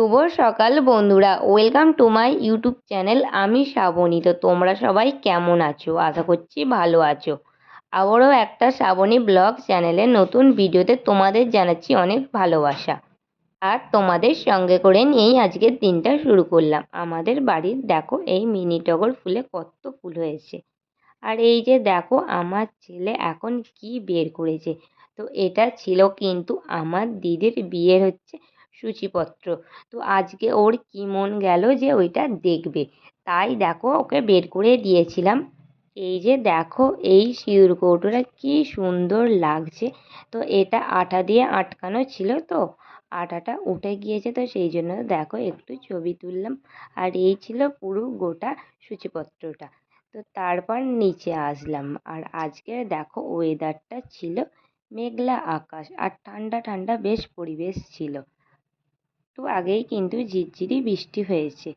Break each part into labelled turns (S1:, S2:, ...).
S1: শুভ সকাল বন্ধুরা, welcome to my YouTube channel. আমি শ্রাবণী। তো তোমরা সবাই কেমন আছো? আশা করছি ভালো আছো। আবারও একটা শ্রাবণী ব্লগ চ্যানেলে নতুন ভিডিওতে তোমাদের জানাচ্ছি অনেক ভালোবাসা। আর তোমাদের সঙ্গে করে নিয়েই আজকের দিনটা শুরু করলাম। আমাদের বাড়ির দেখো এই মিনি টগর ফুলে কত ফুল হয়েছে। আর এই যে দেখো আমার ছেলে এখন কি বের করেছে। তো এটা ছিল কিন্তু আমার দিদির বিয়ের সূচিপত্র। তো আজকে ওর কি মন গেল যে ওইটা দেখবে, তাই দেখো ওকে বের করে দিয়েছিলাম। এই যে দেখো এই সিঁদুর কৌটোটা কি সুন্দর লাগছে। তো এটা আঠা দিয়ে আটকানো ছিল, তো আঠাটা উঠে গিয়েছে, তো সেই জন্য দেখো একটু ছবি তুললাম। আর এই ছিল পুরো গোটা সূচিপত্রটা। তো তারপর নিচে আসলাম। আর আজকে দেখো ওয়েদারটা ছিল মেঘলা আকাশ আর ঠান্ডা ঠান্ডা বেশ পরিবেশ ছিল। একটু আগেই কিন্তু ঝিরঝিরি বৃষ্টি হয়েছে।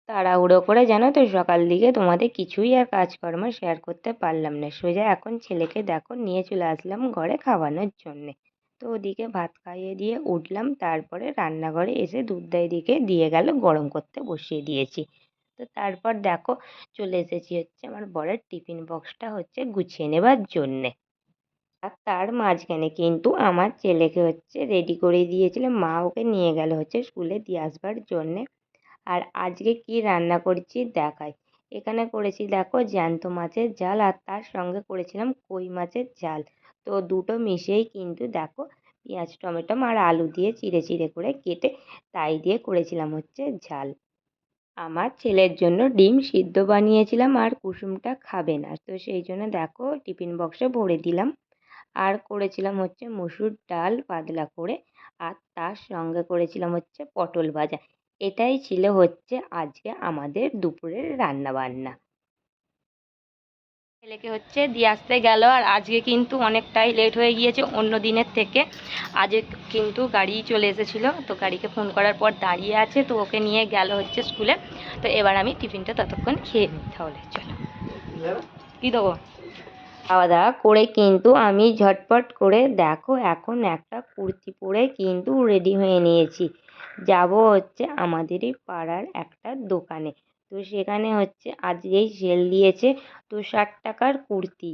S1: তাড়াহুড়ো করে জানো তো সকাল দিকে তোমাদের কিছুই আর কাজকর্ম শেয়ার করতে পারলাম না। সোজা এখন ছেলেকে দেখো নিয়ে চলে আসলাম ঘরে খাওয়ানোর জন্যে। তো ওদিকে ভাত খাইয়ে দিয়ে উঠলাম, তারপরে রান্নাঘরে এসে দুধটা এদিকে দিয়ে গেল গরম করতে বসিয়ে দিয়েছি। তো তারপর দেখো চলে এসেছি আমার বরের টিফিন বক্সটা গুছিয়ে নেবার জন্যে। আর তার মাঝখানে কিন্তু আমার ছেলেকে রেডি করে দিয়েছিল, মা ওকে নিয়ে গেল স্কুলে দিয়ে আসবার জন্যে। আর আজকে কি রান্না করেছি দেখাই। এখানে করেছি দেখো জ্যান্ত মাছের ঝাল, আর তার সঙ্গে করেছিলাম কই মাছের ঝাল। তো দুটো মিশিয়েই কিন্তু দেখো পেঁয়াজ টমেটো আর আলু দিয়ে চিড়ে চিড়ে করে কেটে তাই দিয়ে করেছিলাম ঝাল। আমার ছেলের জন্য ডিম সিদ্ধ বানিয়েছিলাম, আর কুসুমটা খাবে না, তো সেই জন্য দেখো টিফিন বক্সে ভরে দিলাম। আর করেছিলাম মসুর ডাল পাতলা করে, আর তার সঙ্গে করেছিলাম পটল ভাজা। এটাই ছিল আজকে আমাদের দুপুরের রান্না বান্না। ছেলেকে দিয়ে আসতে গেল, আর আজকে কিন্তু অনেকটাই লেট হয়ে গিয়েছে অন্য দিনের থেকে। আজকে কিন্তু গাড়ি চলে এসেছিলো, তো গাড়িকে ফোন করার পর দাঁড়িয়ে আছে, তো ওকে নিয়ে গেল স্কুলে। তো এবার আমি টিফিনটা ততক্ষণ খেয়ে নিই, তাহলে চলো কি দেবো। খাওয়া দাওয়া করে কিন্তু আমি ঝটপট করে দেখো এখন একটা কুর্তি পরে কিন্তু রেডি হয়ে নিয়েছি। যাব আমাদেরই পাড়ার একটা দোকানে। তো সেখানে আজকেই সেল দিয়েছে 260 টাকার কুর্তি।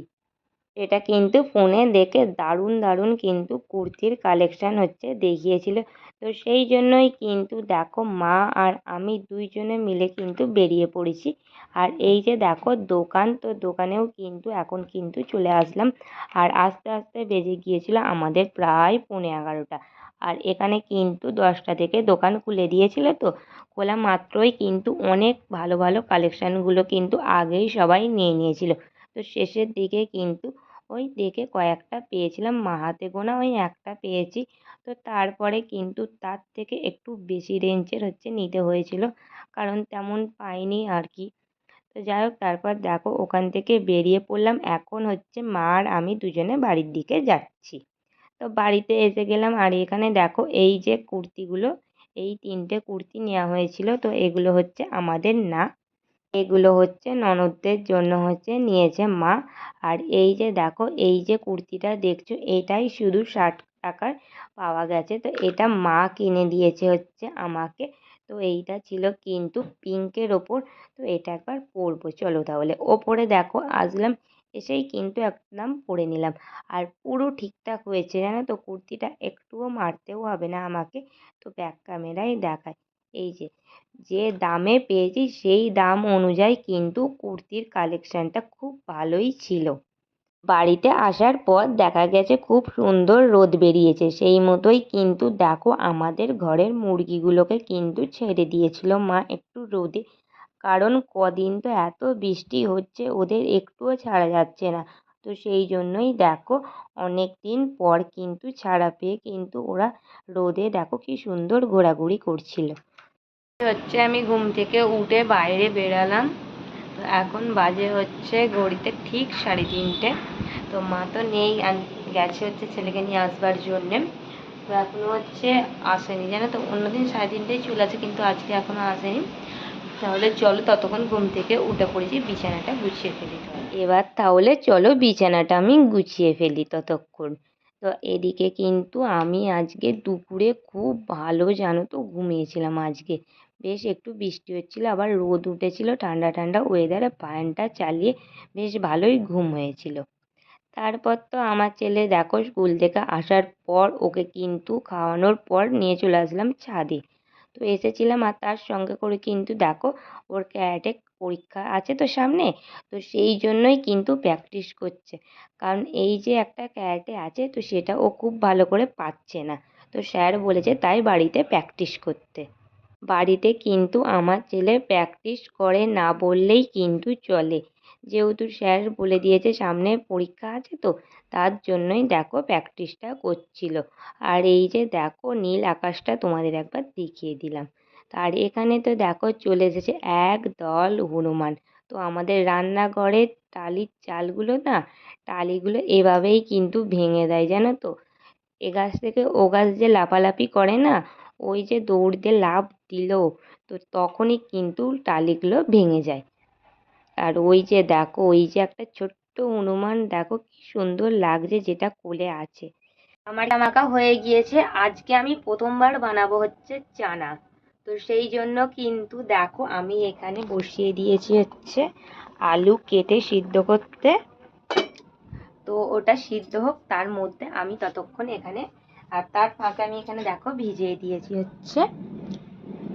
S1: এটা কিন্তু ফোনে দেখে দারুণ দারুণ কিন্তু কুর্তির কালেকশান দেখিয়েছিল। তো সেই জন্যই কিন্তু দেখো মা আর আমি দুইজনে মিলে কিন্তু বেরিয়ে পড়েছি। আর এই যে দেখো দোকান, তো দোকানেও কিন্তু এখন কিন্তু চলে আসলাম। আর আস্তে আস্তে বেজে গিয়েছিল আমাদের প্রায় 11:30। আর এখানে কিন্তু 10টা থেকে দোকান খুলে দিয়েছিল। তো খোলা মাত্রই কিন্তু অনেক ভালো ভালো কালেকশানগুলো কিন্তু আগেই সবাই নিয়ে নিয়েছিল। তো শেষের দিকে কিন্তু ওই দেখে কয়েকটা পেয়েছিলাম, মা হাতে গোনা ওই একটা পেয়েছি। তো তারপরে কিন্তু তার থেকে একটু বেশি রেঞ্জের নিতে হয়েছিল, কারণ তেমন পাইনি আর কি। তো যাই হোক তারপর দেখো ওখান থেকে বেরিয়ে পড়লাম। এখন মা আর আমি দুজনে বাড়ির দিকে যাচ্ছি। তো বাড়িতে এসে গেলাম, আর এখানে দেখো এই যে কুর্তিগুলো, এই 3টে কুর্তি নেওয়া হয়েছিল। তো এগুলো আমাদের না, এগুলো ননদদের জন্য নিয়েছে মা। আর এই যে দেখো এই যে কুর্তিটা দেখছো, এটাই শুধু 60 টাকার পাওয়া গেছে। তো এটা মা কিনে দিয়েছে আমাকে। তো এইটা ছিল কিন্তু পিঙ্কের ওপর। তো এটা একবার পরবো, চলো তাহলে ওপরে দেখো আসলাম, এসেই কিন্তু একদম পরে নিলাম। আর পুরো ঠিকঠাক হয়েছে জানো তো, কুর্তিটা একটুও মারতেও হবে না আমাকে। তো ব্যাক ক্যামেরায় দেখায়, এই যে যে দামে পেয়েছি সেই দাম অনুযায়ী কিন্তু কুর্তির কালেকশানটা খুব ভালোই ছিল। বাড়িতে আসার পর দেখা গেছে খুব সুন্দর রোদ বেরিয়েছে, সেই মতোই কিন্তু দেখো আমাদের ঘরের মুরগিগুলোকে কিন্তু ছেড়ে দিয়েছিল মা একটু রোদে। কারণ কদিন তো এত বৃষ্টি হচ্ছে, ওদের একটুও ছাড়া যাচ্ছে না। তো সেই জন্যই দেখো অনেক দিন পর কিন্তু ছাড়া পেয়ে কিন্তু ওরা রোদে দেখো কি সুন্দর ঘোরাঘুরি করছিল। আমি ঘুম থেকে উঠে বাইরে বেরালাম। তো এখন বাজে ঘড়িতে ঠিক 3:30। তো মা তো নেই, গেছে ছেলেকে নিয়ে আসবার জন্যে। তো এখনও আসেনি জানো তো, অন্যদিন 3:30টায় চলে আসে, কিন্তু আজকে এখনও আসেনি। তাহলে চলো ততক্ষণ ঘুম থেকে উঠে পড়েছি, বিছানাটা গুছিয়ে ফেলি। এবার তাহলে চলো বিছানাটা আমি গুছিয়ে ফেলি ততক্ষণ। তো এদিকে কিন্তু আমি আজকে দুপুরে খুব ভালো জানো তো ঘুমিয়েছিলাম আজকে। বেশ একটু বৃষ্টি হচ্ছিল, আবার রোদ উঠেছিল, ঠান্ডা ঠান্ডা ওয়েদারে ফ্যানটা চালিয়ে বেশ ভালোই ঘুম হয়েছিল। তারপর তো আমার ছেলে দেখো স্কুল থেকে আসার পর ওকে কিন্তু খাওয়ানোর পর নিয়ে চলে আসলাম ছাদে। তো এসেছিলাম আর তার সঙ্গে করে কিন্তু দেখো ওর ক্যারাটে পরীক্ষা আছে তো সামনে, তো সেই জন্যই কিন্তু প্র্যাকটিস করছে। কারণ এই যে একটা ক্যারাটে আছে তো সেটা ও খুব ভালো করে পাচ্ছে না, তো স্যার বলেছে তাই বাড়িতে প্র্যাকটিস করতে। বাড়িতে কিন্তু আমার ছেলে প্র্যাকটিস করে না বললেই কিন্তু চলে, যেহেতু স্যার বলে দিয়েছে সামনে পরীক্ষা আছে তো তার জন্যই দেখো প্র্যাকটিসটা করছিল। আর এই যে দেখো নীল আকাশটা তোমাদের একবার দেখিয়ে দিলাম। আর এখানে তো দেখো চলে এসেছে একদল হনুমান। তো আমাদের রান্নাঘরের টালির চালগুলো না, টালিগুলো এভাবেই কিন্তু ভেঙে দেয় জানো তো। এ গাছ থেকে ও গাছ যে লাফালাফি করে না, ওই যে দৌড় দিয়ে লাফ দিল, তো তখনই কিন্তু টালিগুলো ভেঙে যায়। আর ওই যে দেখো ওই যে একটা ছোট্ট হনুমান দেখো কি সুন্দর লাগছে যেটা কোলে আছে। আমারটা মাখা হয়ে গিয়েছে, আজকে আমি প্রথমবার বানাবো হচ্ছে চানা। তো সেই জন্য কিন্তু দেখো আমি এখানে বসিয়ে দিয়েছি হচ্ছে আলু কেটে সিদ্ধ করতে। তো ওটা সিদ্ধ হোক, তার মধ্যে আমি ততক্ষণ এখানে, আর তার ফাঁকে আমি এখানে দেখো ভিজিয়ে দিয়েছি হচ্ছে,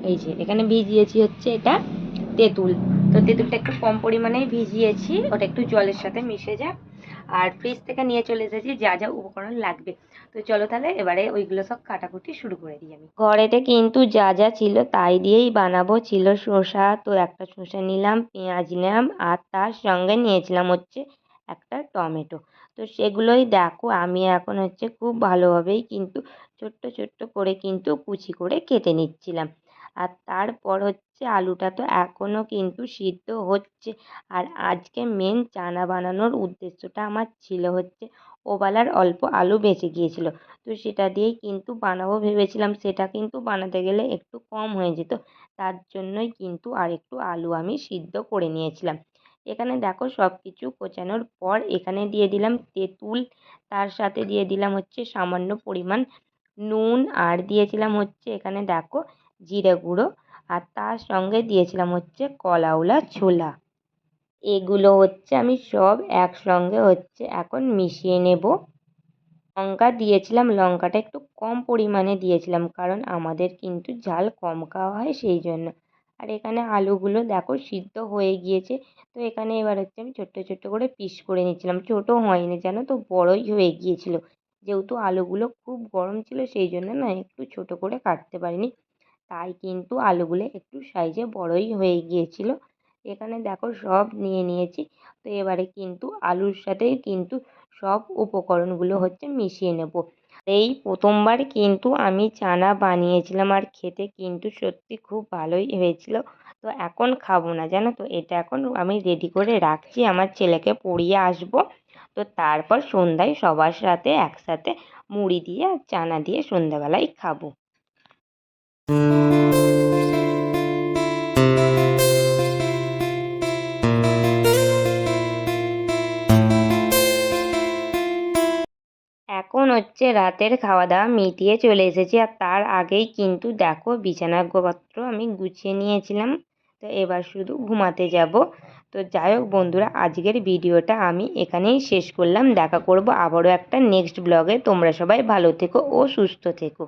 S1: এই যে এখানে ভিজিয়েছি হচ্ছে এটা তেঁতুল। তো তেঁতুলটা একটু কম পরিমাণেই ভিজিয়েছি, ওটা একটু জলের সাথে মিশে যায়। আর ফ্রিজ থেকে নিয়ে চলে এসেছি যা যা উপকরণ লাগবে। তো চলো তাহলে এবারে ওইগুলো সব কাটাকুটি শুরু করে দিই। আমি ঘরেতে কিন্তু যা যা ছিল তাই দিয়েই বানাবো। ছিল শসা, তো একটা শসা নিলাম, পেঁয়াজ নিলাম, আর তার সঙ্গে নিয়েছিলাম হচ্ছে একটা টমেটো। তো সেগুলোই দেখো আমি এখন হচ্ছে খুব ভালোভাবেই কিন্তু ছোট্ট ছোট্ট করে কিন্তু কুচি করে কেটে নিচ্ছিলাম। আর তারপর হচ্ছে আলুটা তো এখনও কিন্তু সিদ্ধ হচ্ছে। আর আজকে মেন চানা বানানোর উদ্দেশ্যটা আমার ছিল হচ্ছে ওবেলার অল্প আলু বেঁচে গিয়েছিল, তো সেটা দিয়েই কিন্তু বানাবো ভেবেছিলাম। সেটা কিন্তু বানাতে গেলে একটু কম হয়ে যেত, তার জন্যই কিন্তু আর একটু আলু আমি সিদ্ধ করে নিয়েছিলাম। এখানে দেখো সব কিছু কোচানোর পর এখানে দিয়ে দিলাম তেঁতুল, তার সাথে দিয়ে দিলাম হচ্ছে সামান্য পরিমাণ নুন, আর দিয়েছিলাম হচ্ছে এখানে দেখো জিরে গুঁড়ো, আর তার সঙ্গে দিয়েছিলাম হচ্ছে কলাউলা ছোলা। এগুলো হচ্ছে আমি সব একসঙ্গে হচ্ছে এখন মিশিয়ে নেব। লঙ্কা দিয়েছিলাম, লঙ্কাটা একটু কম পরিমাণে দিয়েছিলাম কারণ আমাদের কিন্তু ঝাল কম খাওয়া হয় সেই জন্য। আর এখানে আলুগুলো দেখো সিদ্ধ হয়ে গিয়েছে। তো এখানে এবার হচ্ছে আমি ছোট্ট ছোট্ট করে পিস করে নিচ্ছিলাম, ছোট হয়নি জানো তো, বড়ই হয়ে গিয়েছিল। যেহেতু আলুগুলো খুব গরম ছিল সেই জন্য না একটু ছোট করে কাটতে পারিনি, তাই কিন্তু আলুগুলো একটু সাইজে বড়ই হয়ে গিয়েছিল। এখানে দেখো সব নিয়ে নিয়েছি। তো এবারে কিন্তু আলুর সাথে কিন্তু সব উপকরণগুলো হচ্ছে মিশিয়ে নেব। এই প্রথমবার কিন্তু আমি চানা বানিয়েছিলাম আর খেতে কিন্তু সত্যি খুব ভালোই হয়েছিল। তো এখন খাবো না জানো তো, এটা এখন আমি রেডি করে রাখছি, আমার ছেলেকে পড়িয়ে আসবো। তো তারপর সন্ধ্যায় সবার সাথে একসাথে মুড়ি দিয়ে আর চানা দিয়ে সন্ধ্যাবেলায় খাবো। এখন হচ্ছে রাতের খাওয়া দাওয়া মিটিয়ে চলে এসেছি, আর তার আগেই কিন্তু দেখো বিছানাপত্র আমি গুছিয়ে নিয়েছিলাম। তো এবার শুধু ঘুমাতে যাব। তো যাই হোক বন্ধুরা, আজকের ভিডিওটা আমি এখানেই শেষ করলাম। দেখা করব আবারও একটা নেক্সট ব্লগে। তোমরা সবাই ভালো থেকো ও সুস্থ থেকো।